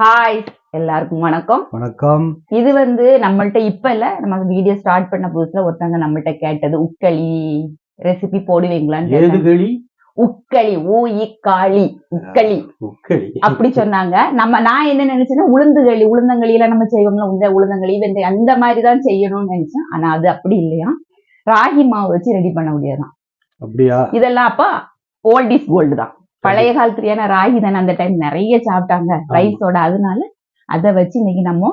Hi, எல்லாருக்கும் வணக்கம். வணக்கம். இது நம்மள்ட்ட இப்ப இல்ல, நம்ம வீடியோ ஸ்டார்ட் பண்ண புதுசுல ஒருத்தவங்க நம்மள்ட்ட கேட்டது, உக்களி ரெசிபி போடுவீங்களான்னு ஏது கேட்டாங்க. களி? உக்களி, ஊ-இ-காளி, உக்களி உக்களி அப்படி சொன்னாங்க. நான் என்ன நினைச்சேன்னா, உளுந்துகளி, உளுந்தங்களியில நம்ம செய்வோம்ல, உளுந்தங்களி வெந்தயம் அந்த மாதிரி தான் செய்யணும்னு நினைச்சேன். ஆனா அது அப்படி இல்லையா, ராகி மாவு வச்சு ரெடி பண்ண முடியாதான். அப்படியா? இதெல்லாம் அப்ப ஓல்ட் இஸ் கோல்டு தான். பழைய காலத்துல ஏன்னா ராகி தானே அந்த டைம் நிறைய சாப்பிட்டாங்க ரைஸோட. அதனால அதை வச்சு இன்னைக்கு நம்ம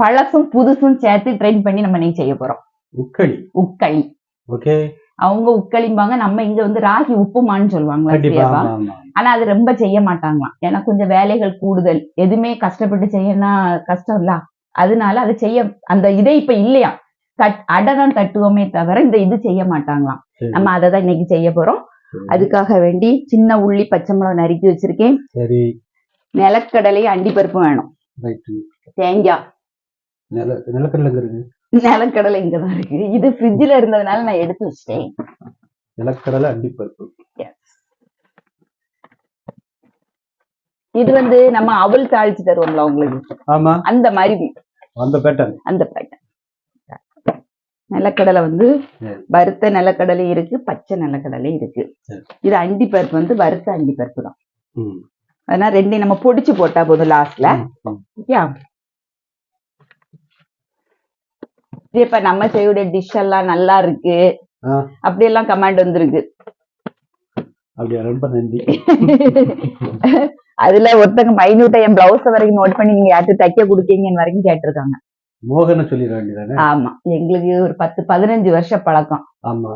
பழசும் புதுசும் சேர்த்து ட்ரெயின் பண்ணி நம்ம இன்னைக்கு செய்ய போறோம். உக்களி. உக்களி. ஓகே. அவங்க உக்களிம்பாங்க, நம்ம இங்க ராகி உப்புமான்னு சொல்லுவாங்க. ஆனா அது ரொம்ப செய்ய மாட்டாங்களாம், ஏன்னா கொஞ்சம் வேலைகள் கூடுதல். எதுவுமே கஷ்டப்பட்டு செய்யணும்னா கஷ்டம் இல்ல, அதனால அதை செய்ய அந்த இதே இப்ப இல்லையா. அடைதான் தட்டுவோமே தவிர இந்த இது செய்ய மாட்டாங்களாம். நம்ம அதை தான் இன்னைக்கு செய்ய போறோம். அதுக்காக வேண்டி சின்ன உள்ளி, பச்சை மிளகாய் நறுக்கி வச்சிருக்கேன். சரி. நிலக்கடலையும் அண்டிப்பருப்பும் வேணும். தேங்காய். நிலக்கடலை இங்கதான் இருக்கு. இது ஃப்ரிட்ஜ்ல இருந்ததுனால நான் எடுத்து வச்சிட்டேன். நிலக்கடலை அண்டிப்பருப்பு. இது நம்ம அவல் தாளிச்சு தருவோம்ல உங்களுக்கு. ஆமா, அந்த மாதிரி அந்த பேட்டர்ன். நிலக்கடலை வறுத்த நிலக்கடலை இருக்கு, பச்சை நிலக்கடலை இருக்கு. இது அண்டிப்பருப்பு வறுத்த அண்டிப்பருப்பு தான். அதனால ரெண்டையும் நம்ம பொடிச்சு போட்டா போதும் லாஸ்ட்ல. இப்ப நம்ம செய்யுடைய டிஷ் எல்லாம் நல்லா இருக்கு அப்படி எல்லாம் கமெண்ட் வந்திருக்கு. ரொம்ப நன்றி. அதுல ஒருத்தங்க மைன்யூட்டா என் பிளவுஸ் வரைக்கும் நோட் பண்ணி நீங்க யாருக்கு தைக்க கொடுக்கீங்கன்னு வரைக்கும் கேட்டிருக்காங்க. மோகன சொல்லிட வேண்டியதானே? ஆமா, எங்களுக்கு ஒரு 10-15 வருஷ பழக்கம். ஆமா,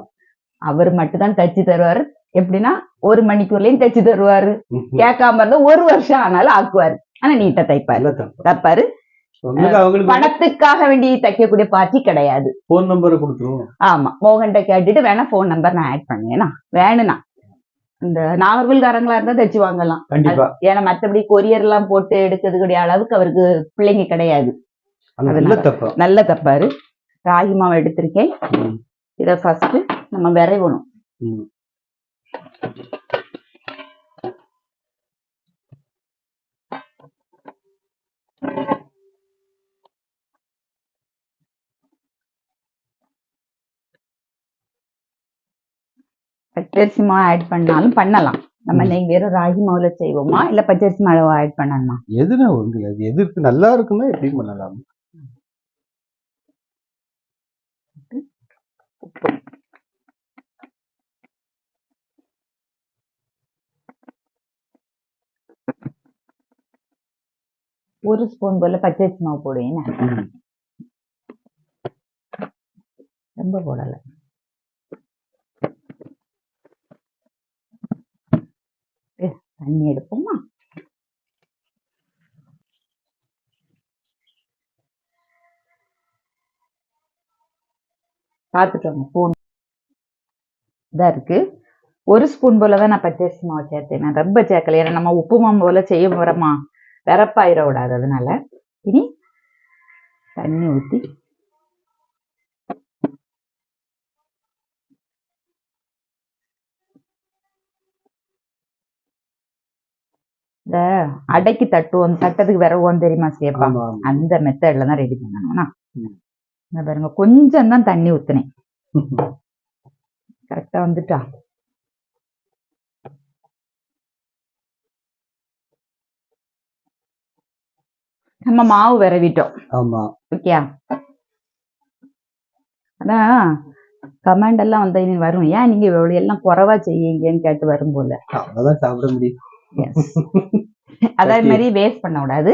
அவர் மட்டும் தான் தச்சு தருவாரு. எப்படின்னா 1 மணிக்குள்ளேயும் தச்சு தருவாரு. கேட்காம இருந்தா 1 வருஷம் ஆனாலும் ஆக்குவாரு. ஆனா நீட்டா தைப்பாரு. பணத்துக்காக வேண்டி தைக்கக்கூடிய பார்ட்டி கிடையாது. போன் நம்பரை கொடுத்துருவோம். ஆமா, மோகன்கிட்ட கேட்டுட்டு வேணா போன் நம்பர் நான் ஆட் பண்ணேன்னா வேணும்னா இந்த நாகர்கோவில்காரங்களா இருந்தா தச்சு வாங்கலாம். ஏன்னா மத்தபடி கொரியர் எல்லாம் போட்டு எடுக்கிறதுக்கூடிய அளவுக்கு அவருக்கு பிள்ளைங்க கிடையாது. நல்ல தப்பாரு. ராகி மாவு எடுத்திருக்கேன். இத ஃபர்ஸ்ட் நம்ம விரைவணும். பச்சரிசி மாவு ஆட் பண்ணாலும் பண்ணலாம். நம்ம இன்னைக்கு வெறும் ராகி மாவுல செய்வோமா இல்ல பச்சரிசி மாவு ஆட் பண்ணணுமா? எதுனா உங்களுக்கு எதுக்கு நல்லா இருக்குன்னா எப்படி பண்ணலாம். ஒரு ஸ்பூன் போல பச்சரிசி மாவு போடுவேன். ரொம்ப போடல. தண்ணி எடுப்போமா? பார்த்துட்டோங்க. ஸ்பூன் இதா இருக்கு. 1 ஸ்பூன் போலதான் நான் பச்சரிசி மாவு சேர்த்தேன். நான் ரொம்ப சேர்க்கல, ஏன்னா நம்ம உப்பு மாவு போல செய்ய போறோமா, வெறப்பாயிர விடாது. அதனால இனி தண்ணி ஊத்தி இந்த அடைக்கு தட்டுவோம், தட்டத்துக்கு விரவோம் தெரியுமா சேப்பா, அந்த மெத்தட்ல தான் ரெடி பண்ணணும்னா. பாருங்க, கொஞ்சம் தான் தண்ணி ஊத்துனேன். கரெக்டா வந்துட்டா. நம்ம மாவு விரவிட்டோம். ஓகே. அதான் கமெண்ட் எல்லாம் வரும், ஏன் நீங்க இவ்வளவு எல்லாம் குறைவா செய்யுங்கன்னு கேட்டு வரும் போல. அவ்வளவுதான் சாப்பிட முடியும். அதே மாதிரி வேஸ்ட் பண்ண கூடாது.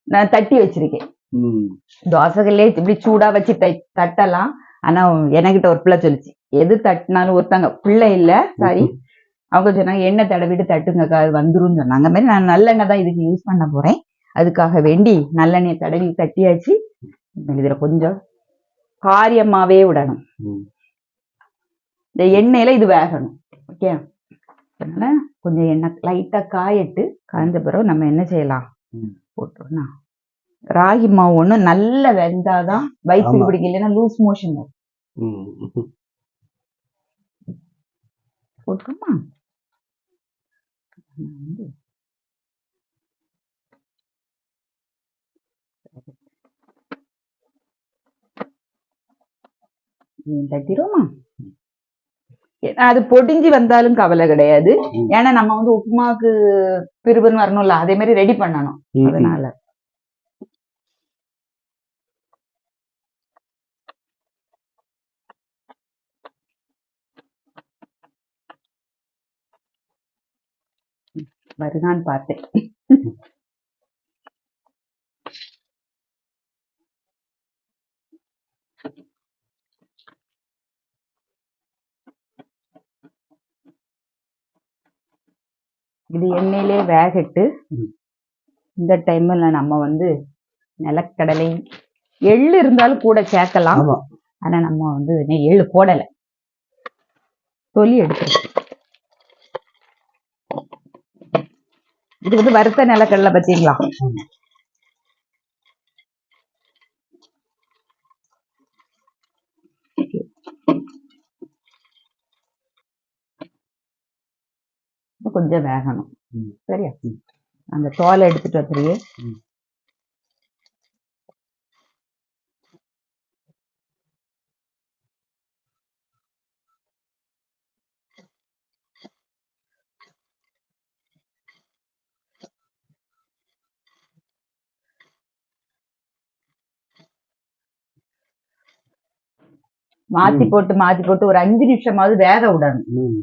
நான் தட்டி வச்சிருக்கேன். தோசைகளே இப்படி சூடா வச்சு தட்டலாம். ஆனா என்கிட்ட ஒரு பிள்ளை சொல்லிச்சு, எது தட்டினாலும், ஒருத்தங்க பிள்ளை இல்ல சாரி, அவங்க சொன்னாங்க எண்ணெய் தடவிட்டு தட்டுங்கக்கா அது வந்துரும் சொன்னாங்க. மாதிரி நான் நல்லெண்ணெய் தான் இதுக்கு யூஸ் பண்ண போறேன். அதுக்காக வேண்டி நல்லெண்ணெய் தடவி தட்டியாச்சு. இதுல கொஞ்சம் காரியமாவே விடணும். இந்த எண்ணெயில இது வேகணும். ஓகே. அதனால கொஞ்சம் எண்ணெய் லைட்டா காயிட்டு, காய்ஞ்ச பிறகு நம்ம என்ன செய்யலாம், போட்டோம்னா ராகி மாவு ஒண்ணு நல்ல வெந்தாதான் வயிற்றுக்கு பிடிக்கலன்னா லூஸ் மோஷன் வரும். போட்டுமா தட்டிடுவோமா? அது பொடிஞ்சு வந்தாலும் கவலை கிடையாது. ஏன்னா நம்ம வந்து உப்புமாவுக்கு பிரிவுன்னு வரணும்ல, அதே மாதிரி ரெடி பண்ணணும். அதனால வருதான்னு பார்த்தேன். இது எண்ணெயிலே வேகட்டு. இந்த டைம்ல நம்ம வந்து நிலக்கடலை, எள்ளு இருந்தாலும் கூட சேர்க்கலாம். ஆனா நம்ம வந்து எள்ளு போடலை, தொலி எடுத்துருக்கோம். இது வந்து வறுத்த நிலக்கடலை பத்தீங்களா? கொஞ்சம் வேகணும். சரியா? அந்த தோலை எடுத்துட்டு வந்துருவே. மாத்தி போட்டு ஒரு 5 நிமிஷமாவது வேக விடணும்.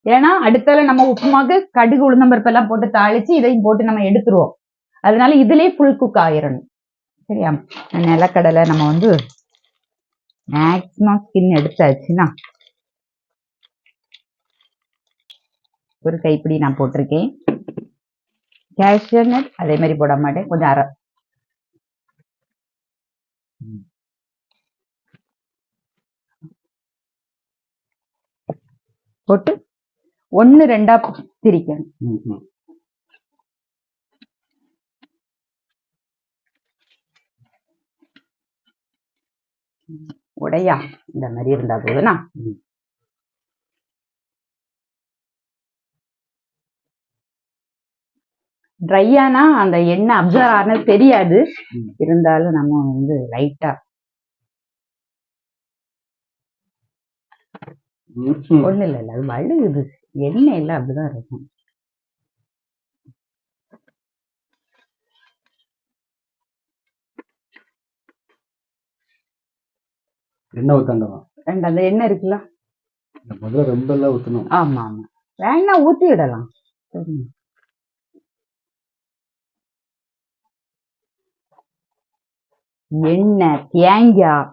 ஏன்னா அடுத்தால நம்ம உப்புமாக்கு கடுகு உளுந்தம்பருப்பு எல்லாம் போட்டு தாளிச்சு இதையும் போட்டு நம்ம எடுத்துருவோம். அதனால இதுலயே ஃபுல் குக் ஆயிரணும். சரியா? நிலக்கடலை நம்ம வந்து மேக்சிமம் ஸ்கின் எடுத்தாச்சுன்னா ஒரு கைப்பிடி நான் போட்டிருக்கேன். கேஷ்யூ நட் அதே மாதிரி போட மாட்டேன், கொஞ்சம் அரை. போட்டு 1-2 திரிக்கணும். உடையா இந்த மாதிரி இருந்தா போதுனா. ட்ரையானா அந்த எண்ணெய் அப்சர்வ் ஆனது தெரியாது. இருந்தாலும் நம்ம வந்து லைட்டா ஒண்ணு இல்ல, அது வழுகுது. எண்ணெய் எல்லாம் அப்படிதான் இருக்கும். எண்ணெய் ஊத்தண்டமா? அந்த எண்ணெய் இருக்குல்ல, முதல்ல ரொம்ப எல்லாம் ஊத்தணும். ஆமா ஆமா, வேணா ஊத்தி விடலாம். எண்ணெய், தேங்காய்,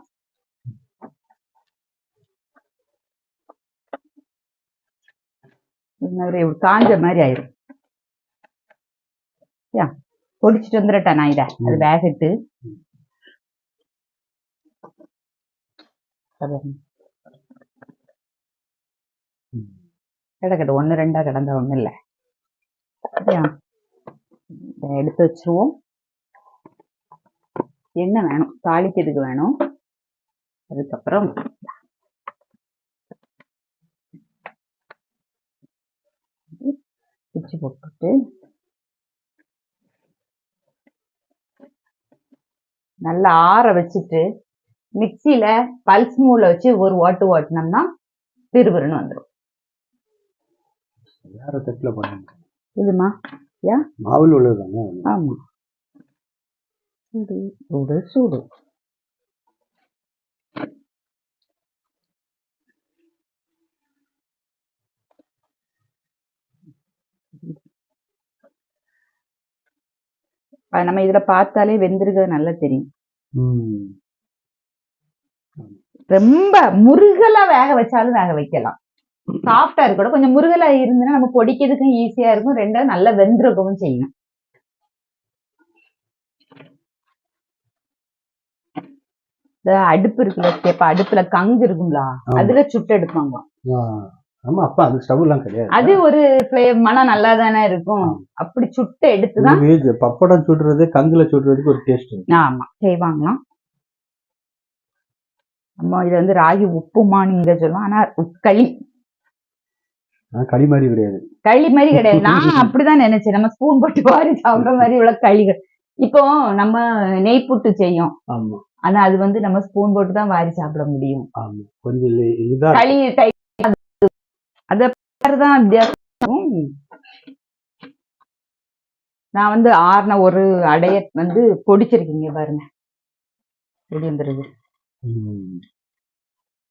காஞ்ச மாதிரி ஆயிரும். பொடிச்சிட்டு வந்துடட்டா நான் இதை. அது வேகட்டு. கிடக்கட்டும், 1-2 கிடந்தா ஒண்ணும் இல்லை. எடுத்து வச்சிருவோம். என்ன வேணும் தாளிக்கிறதுக்கு வேணும். அதுக்கப்புறம் பிச்சு போட்டுட்டு நல்லா ஆற வச்சுட்டு மிக்சியில பல்ஸ் மூல வச்சு ஒரு ஓட்டு ஓட்டினோம்னா திருவிருன்னு வந்துடும். இதுமா மாவுல உள்ளதுதானே? ஆமா, சூடு சூடு. நம்ம இதுல பார்த்தாலே வெந்திருக்கிறது நல்லா தெரியும். ரொம்ப முருகலா வேக வச்சாலும் வேக வைக்கலாம். சாஃப்டா இருக்கணும். கொஞ்சம் முருகலா இருந்துன்னா நம்ம பொடிக்கிறதுக்கும் ஈஸியா இருக்கும். 2வது நல்லா வெந்திருக்கவும் செய்யணும். அடுப்பு இருக்குல்ல, இப்ப அடுப்புல கங்கு இருக்குங்களா, அதுல சுட்டு எடுப்பாங்க. ஆமா, அப்ப அந்த ஸ்டவ் எல்லாம் கிடையாது. அது ஒரு மனம் நல்லா தானே இருக்கும். அப்படி சுட்டு எடுத்துதான் பப்படம் சுடுறது, கங்குல சுடுறதுக்கு ஒரு டேஸ்ட். ஆமா, செய்வாங்களாம். அம்மா இது வந்து ராகி உப்புமான்னு இங்க சொல்லுவோம். ஆனா களி மாதிரி கிடையாது. களி மாதிரி கிடையாது. நான் அப்படிதான் நினைச்சேன். நம்ம ஸ்பூன் போட்டு வாரி சாப்பிடுற மாதிரி உள்ள களிகள். இப்போ நம்ம நெய் புட்டு செய்யும், ஆமா ஆனா அது வந்து நம்ம ஸ்பூன் போட்டு தான் வாரி சாப்பிட முடியும். ஆமா கொஞ்சம் இதா களி அத தான் வித்தியாசம். நான் வந்து ஆறுன ஒரு அடைய வந்து பொடிச்சிருக்கீங்க பாருங்க, பொடி வந்துருது.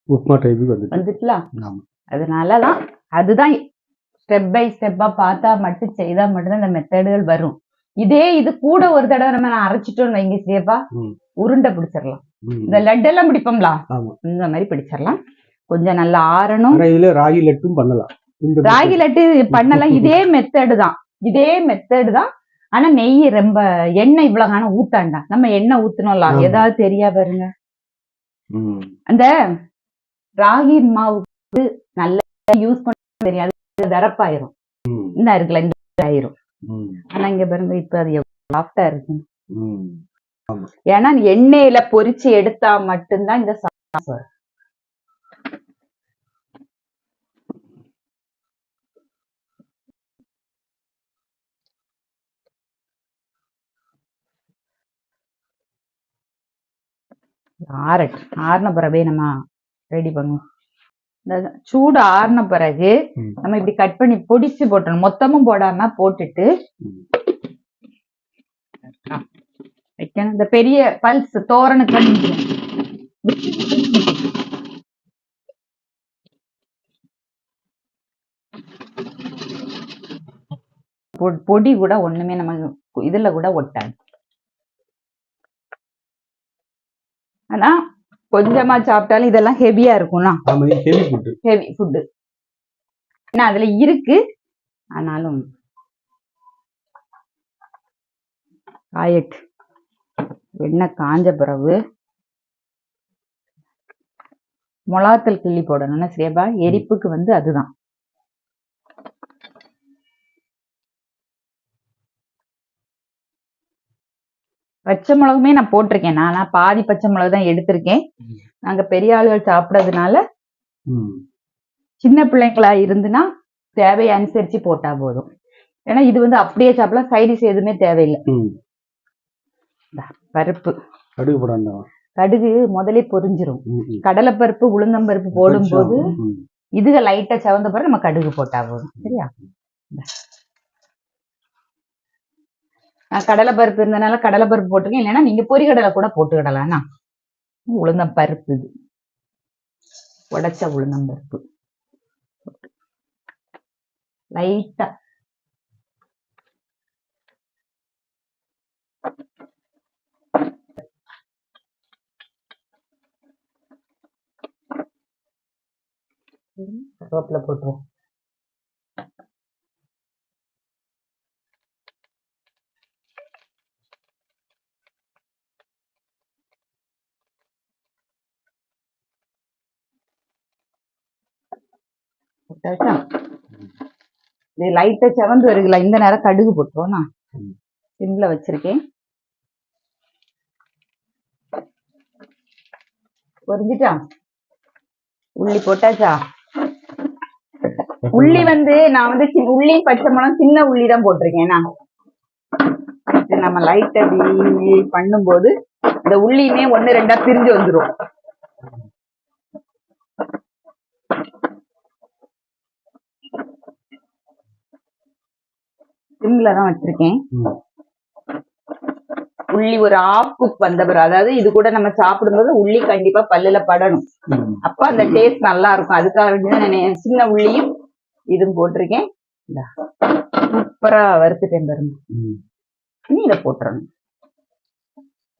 உப்புமா டைப்புக்கு வந்துட்டுலாம். ஆமா அதனாலதான் அதுதான் ஸ்டெப் பை ஸ்டெப்பா பார்த்தா மட்டும் செய்தா மட்டும்தான் இந்த மெத்தடுகள் வரும். இதே இது கூட ஒரு தடவை நம்ம அரைச்சிட்டோம்னு வைங்க சேப்பா, உருண்டை பிடிச்சிடலாம். இந்த லட்டு எல்லாம் பிடிப்போம்ல, இந்த மாதிரி பிடிச்சிடலாம். கொஞ்சம் நல்லா ஆறணும். இதுல ராகி லட்டும் பண்ணலாம், ராகி லட்டு பண்ணலாம். இதே மெத்தடு தான். ஆனா நெய் ரொம்ப எண்ணெய் இவ்வளவு காண ஊத்தாண்டா. நம்ம எண்ணெய் ஊத்தணும்ல, ஏதாவது தெரியா பாருங்க. அந்த ராகி மாவுக்கு நல்லா யூஸ் பண்ண தெரியாது, வரப்பாயிரும். இந்த இருக்குல்ல, இந்த ஆயிரும். ஆனா இங்க பாருங்க, இப்ப அது எவ்வளவு சாஃப்டா இருக்கு. ஏன்னா எண்ணெயில பொரிச்சு எடுத்தா மட்டும்தான் இந்த சாஸ் வரும். ஆறின பிறகு நம்ம ரெடி பண்ணுவோம். சூடு ஆறின பிறகு நம்ம இப்படி கட் பண்ணி பொடிச்சு போட்டணும். மொத்தமும் போடாம போட்டுட்டு வைக்கணும். இந்த பெரிய பல்ஸ் தோரணுக்கு பொடி கூட ஒண்ணுமே நம்ம இதுல கூட ஒட்டாது. ஆனா கொஞ்சமா சாப்பிட்டாலும் இதெல்லாம் ஹெவியா இருக்கும்னா, ஹெவி ஃபுட்டு ஏன்னா அதுல இருக்கு. ஆனாலும் காயட்டு எண்ணெய் காஞ்ச பிறகு மிளகாத்தூள் கிள்ளி போடணும்னா சேபா, எரிப்புக்கு வந்து அதுதான். பச்சை மிளகுமே நான் போட்டிருக்கேன். நானா பாதி பச்சை மிளகு தான் எடுத்திருக்கேன். நாங்க பெரிய ஆளுகள் சாப்பிடறதுனால, சின்ன பிள்ளைங்களா இருந்துன்னா தேவையை அனுசரிச்சு போட்டா போதும். ஏன்னா இது வந்து அப்படியே சாப்பிடலாம், சைடிஸ் எதுவுமே தேவையில்லை. பருப்பு கடுகு முதலே பொரிஞ்சிரும். கடலை பருப்பு உளுந்தம்பருப்பு போடும் போது இதுக லைட்டா செவந்த பிறகு நம்ம கடுகு போட்டா போதும். சரியா? நான் கடலை பருப்பு இருந்தனால கடலை பருப்பு போட்டுருக்கேன். இல்லைன்னா நீங்க பொரிகடலை கூட போட்டுக்கிடலாம். உளுந்தம் பருப்பு, இது உடைச்ச உளுந்தம் பருப்பு லைட்டா கருவேப்பிலை போட்டுருவோம். லைட்டா செவந்து வருதுல, இந்த நேரம் கடுகு போட்டுருவோம். நான் சிம்ல வச்சிருக்கேன். பொரிஞ்சிட்டா? உள்ளி போட்டாச்சா? உள்ளி வந்து நான் வந்து உள்ளி பச்சை மிளகாய் சின்ன உள்ளி தான் போட்டிருக்கேன். நம்ம லைட்டா பண்ணும்போது இந்த உள்ளியுமே 1-2 பிரிஞ்சு வந்துடும். சிம்ல தான் வச்சிருக்கேன். உள்ளி ஒரு ஹாஃப் குக் வந்த பிறகு, அதாவது இது கூட நம்ம சாப்பிடும்போது உள்ளி கண்டிப்பா பல்லுல படணும். அப்ப அந்த டேஸ்ட் நல்லா இருக்கும். அதுக்காக நான் சின்ன உள்ளியும் இதுவும் போட்டிருக்கேன். சூப்பரா வறுத்துட்டேன் பாருங்க. இனி இதை போட்டுறணும்.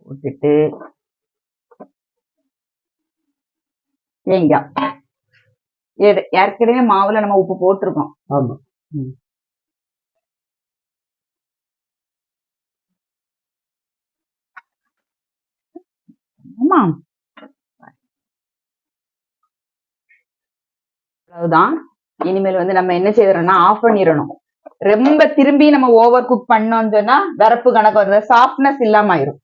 போட்டுட்டு தேங்காய், ஏற்கனவே மாவுல நம்ம உப்பு போட்டிருக்கோம். ஆமா. ஆமா, அவ்வளவுதான். இனிமேல் வந்து நம்ம என்ன செய்யறோம்னா ஆஃப் பண்ணிடணும். ரொம்ப திரும்பி நம்ம ஓவர் குக் பண்ணோம்னு சொன்னா வரப்பு கணக்கு வந்து சாஃப்ட்னஸ் இல்லாம ஆயிரும்.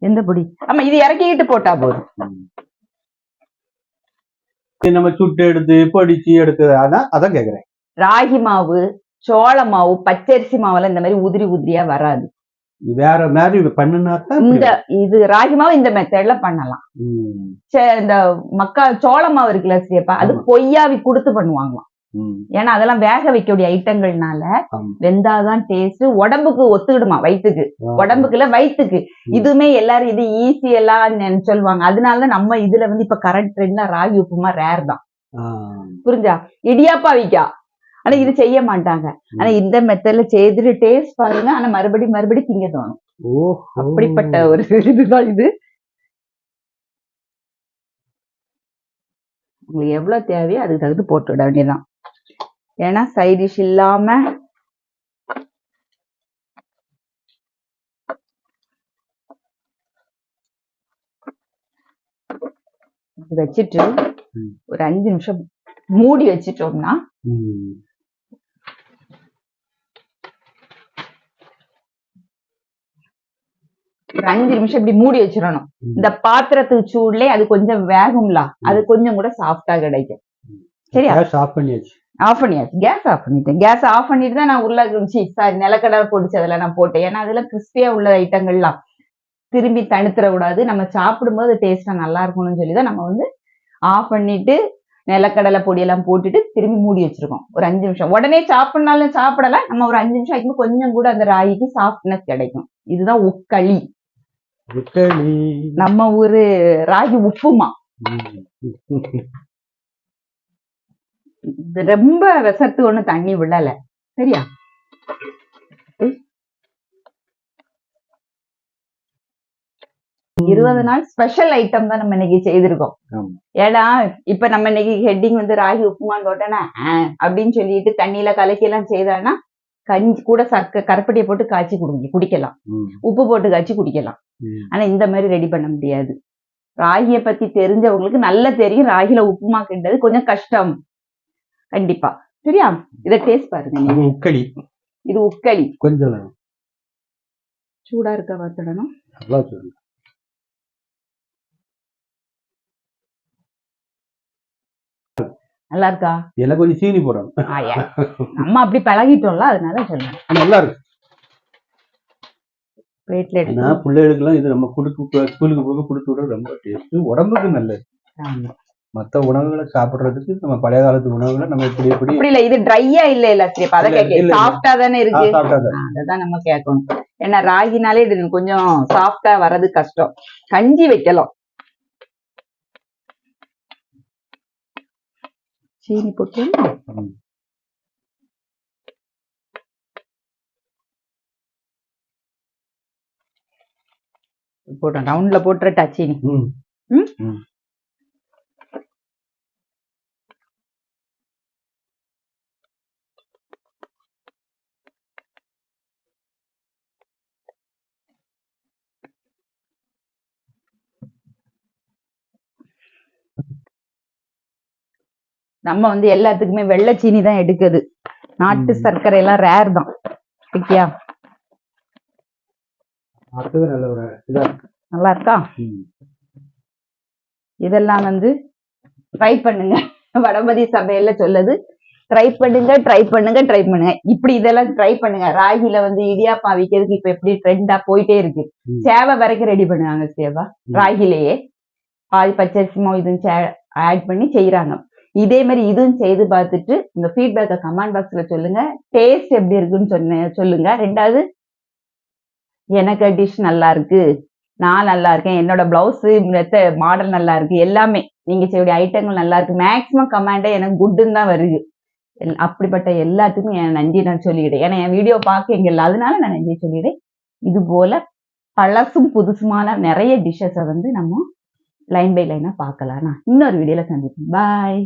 எந்த பொடி? ஆமா, இது இறக்கிட்டு போட்டா போதும். நம்ம சுட்டு எடுத்து பொடிச்சு எடுத்து அதான் கேக்குறேன். ராகி மாவு சோள மாவு பச்சரிசி மாவுல இந்த மாதிரி உதிரி உதிரியா வராது. வேற மாதிரி பண்ணுனாக்கா இந்த இது ராகி மாவு இந்த மெத்தட்ல பண்ணலாம். இந்த சோள மாவு இருக்குல்ல சிரியப்பா, அது பொய்யாவி கொடுத்து பண்ணுவாங்களாம். ஏன்னா அதெல்லாம் வேக வைக்கக்கூடிய ஐட்டங்கள்னால வெந்தாதான் டேஸ்ட், உடம்புக்கு ஒத்துக்கிடுமா, வயிற்றுக்கு, உடம்புக்குல வயிற்றுக்கு. இதுவுமே எல்லாரும் இது ஈஸி எல்லாம் சொல்லுவாங்க. அதனாலதான் நம்ம இதுல வந்து இப்ப கரண்ட் ட்ரெண்ட்ல ராகி உப்புமா ரேர் தான். புரிஞ்சா? இடியாப்பா விக்கா, ஆனா இது செய்ய மாட்டாங்க. ஆனா இந்த மெத்தட்ல செய்துட்டு டேஸ்ட் பாருங்க. ஆனா மறுபடியும் திங்க தோணும். அப்படிப்பட்ட ஒரு இதுதான் இது. உங்களுக்கு எவ்வளவு தேவையோ அதுக்கு தகுந்து போட்டு விட வேண்டியதான். ஏன்னா சைடிஷ் இல்லாம வச்சிட்டு ஒரு 5 நிமிஷம் மூடி வச்சிட்டோம்னா ஒரு 5 நிமிஷம் இப்படி மூடி வச்சிடணும். இந்த பாத்திரத்துக்கு சூடுலயே அது கொஞ்சம் வேகும்ல, அது கொஞ்சம் கூட சாஃப்டா கிடைக்கும். சரியா? ஆஃப் பண்ணியாச்சு. கேஸ் ஆஃப் பண்ணிட்டேன். கேஸ் ஆஃப் பண்ணிட்டு தான் நான் நிலக்கடலை பொடிச்சு அதெல்லாம் நான் போட்டேன். ஏன்னா அதெல்லாம் கிறிஸ்பியா உள்ள ஐட்டங்கள்லாம் திரும்பி தடுத்துற கூடாது. நம்ம சாப்பிடும்போது டேஸ்டா நல்லா இருக்கணும்னு சொல்லிதான் நம்ம வந்து ஆஃப் பண்ணிட்டு நிலக்கடலை பொடியெல்லாம் போட்டுட்டு திரும்பி மூடி வச்சிருக்கோம் ஒரு 5 நிமிஷம். உடனே சாப்பிடனாலும் சாப்பிடலாம். நம்ம ஒரு 5 நிமிஷம் ஆகிக்கும் கொஞ்சம் கூட அந்த ராகிக்கு சாஃப்ட்னஸ் கிடைக்கும். இதுதான் உக்களி, நம்ம ஊரு ராகி உப்புமா. ரொம்ப விசத்து ஒண்ணு தண்ணி விடல. சரியா? 20 நாள் ஸ்பெஷல் ஐட்டம் தான் நம்ம இன்னைக்கு செய்திருக்கோம். ஏன்னா இப்ப நம்ம இன்னைக்கு ஹெட்டிங் வந்து ராகி உப்புமான்னு போட்டோன்னா அப்படின்னு சொல்லிட்டு தண்ணியில கலக்கி எல்லாம் செய்தான்னா கஞ்சி கூட கருப்பட்டியை போட்டு காய்ச்சி குடிக்கலாம், உப்பு போட்டு காய்ச்சி குடிக்கலாம். ஆனா இந்த மாதிரி ரெடி பண்ண முடியாது. ராகியை பத்தி தெரிஞ்சவங்களுக்கு நல்லா தெரியும், ராகில உப்புமா கிண்டது கொஞ்சம் கஷ்டம் கண்டிப்பா. சரியா? இத டேஸ்ட் பாருங்க. உக்களி, இது உக்களி. கொஞ்சம் சூடா இருக்க வச்சிடணும். நல்லா இருக்கா? எல்லாம் கொஞ்சம் சீனி போடணும். நம்ம அப்படி பழகிட்டோம்ல, அதனால சொல்றேன். நல்லா இருக்கு. பிளேட்ல எடுத்து பிள்ளைகளுக்கு இது நம்ம ஸ்கூலுக்கு போக கொடுத்து விட ரொம்ப டேஸ்ட், உடம்புக்கு நல்லது. மத்த உணவுகளை சாப்பிடுறதுக்கு நம்ம பழைய காலத்து உணவுகளை நம்ம இப்படி இல்ல, இது ட்ரையா இல்ல சாஃப்டா தானே இருக்கு. அதான் நம்ம கேட்கணும். ஏன்னா ராகினாலே இது கொஞ்சம் சாஃப்டா வர்றது கஷ்டம். கஞ்சி வைக்கலாம். சீனி போட்டு போட்டோம், ரவுண்ட்ல போட்டுட்டா சீனி. நம்ம வந்து எல்லாத்துக்குமே வெள்ளை சீனி தான் எடுக்குது. நாட்டு சர்க்கரை எல்லாம் ரேர் தான். ஓகேயா? நல்லா இருக்கா? இதெல்லாம் வந்து ட்ரை பண்ணுங்க. வடமதி சபையில சொல்லுது, ட்ரை பண்ணுங்க. இப்படி இதெல்லாம் ட்ரை பண்ணுங்க. ராகில வந்து இடியாப்பா விக்கிறதுக்கு இப்ப எப்படி ட்ரெண்டா போயிட்டே இருக்கு. சேவை வரைக்கும் ரெடி பண்ணுவாங்க. சேவா ராகிலேயே பால் பச்சரிசி மாவு இதுவும் ஆட் பண்ணி செய்யறாங்க. இதே மாதிரி இதுவும் செய்து பார்த்துட்டு உங்க ஃபீட்பேக்கை கமெண்ட் பாக்ஸ்ல சொல்லுங்க. டேஸ்ட் எப்படி இருக்குன்னு சொல்லுங்க. ரெண்டாவது, எனக்கு டிஷ் நல்லா இருக்கு, நான் நல்லா இருக்கேன், என்னோட பிளவுஸ் மாடல் நல்லா இருக்கு, எல்லாமே நீங்க செய்யக்கூடிய ஐட்டங்கள் நல்லா இருக்கு, மேக்சிமம் கமெண்டே எனக்கு குட்டுன்னு தான் வருது. அப்படிப்பட்ட எல்லாத்துக்கும் என் நன்றி நான் சொல்லிடுறேன். ஏன்னா என் வீடியோ பார்க்க எங்க இல்லை, அதனால நான் நன்றி சொல்லிடுறேன். இது போல பழசும் புதுசுமான நிறைய டிஷ்ஷஸை வந்து நம்ம லைன் பை லைனா பார்க்கலாம். நான் இன்னொரு வீடியோல சந்திப்பேன். பாய்.